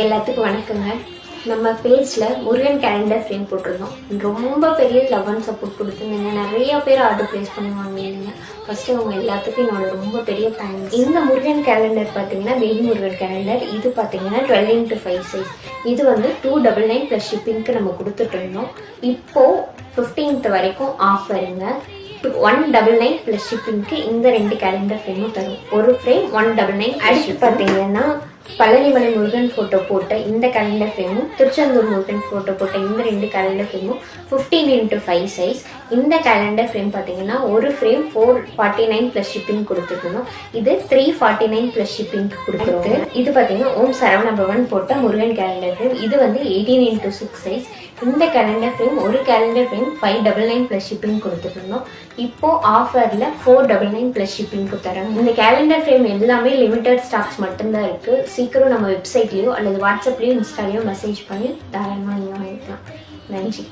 எல்லாத்துக்கும் வணக்கங்க. நம்ம பேஜில் முருகன் கேலண்டர் ஃப்ரேம் போட்டிருந்தோம். ரொம்ப பெரிய லவ் அண்ட் சப்போர்ட் கொடுத்துருந்தீங்க. நிறைய பேர் ஆர்டர் ப்ளேஸ் பண்ணி வாங்கினீங்க. ஃபஸ்ட்டு அவங்க எல்லாத்துக்கும் என்னோட ரொம்ப பெரிய தேங்க்ஸ். இந்த முருகன் கேலண்டர் பார்த்தீங்கன்னா வெயில் முருகன் கேலண்டர். இது பார்த்தீங்கன்னா 12x5 சைஸ். இது வந்து 299 ப்ளஸ் ஷிப்பிங்க்கு நம்ம கொடுத்துட்டு இருந்தோம். இப்போது 15th வரைக்கும் ஆஃபருங்க. 199 ப்ளஸ் ஷிப்பிங்க்கு இந்த 2 கேலண்டர் ஃப்ரேமும் தரும். ஒரு ஃப்ரேம் 199. அடுத்து பார்த்தீங்கன்னா பழனிமலை முருகன் ஃபோட்டோ போட்ட இந்த கேலண்டர் ஃப்ரேமும் திருச்செந்தூர் முருகன் ஃபோட்டோ போட்ட இந்த 2 கேலண்டர் ஃப்ரேமும் 15x5 சைஸ். இந்த கேலண்டர் ஃப்ரேம் பார்த்தீங்கன்னா ஒரு ஃப்ரேம் 449 ப்ளஸ் ஷிப்பிங் கொடுத்துருக்கணும். இது 349 ப்ளஸ் ஷிப்பிங்க்கு கொடுக்குறது. இது பார்த்தீங்கன்னா ஓம் சரவணபவன் போட்ட முருகன் கேலண்டர் ஃப்ரேம். இது வந்து 18x6 சைஸ். இந்த கேலண்டர் ஃப்ரேம் ஒரு கேலண்டர் ஃப்ரேம் 599 ப்ளஸ் ஷிப்பிங் கொடுத்துருந்தோம். இப்போ ஆஃபரில் 499 ப்ளஸ் ஷிப்பிங்க்கு தராங்க. இந்த கேலண்டர் ஃப்ரேம் எல்லாமே லிமிடெட் ஸ்டாக்ஸ் மட்டும்தான் இருக்குது. சீக்கிரம் நம்ம வெப்சைட்லேயோ அல்லது வாட்ஸ்அப்லேயோ இன்ஸ்டாலேயோ மெசேஜ் பண்ணி தாராளமாக நீங்கள் வாங்கிக்கலாம். நன்றி.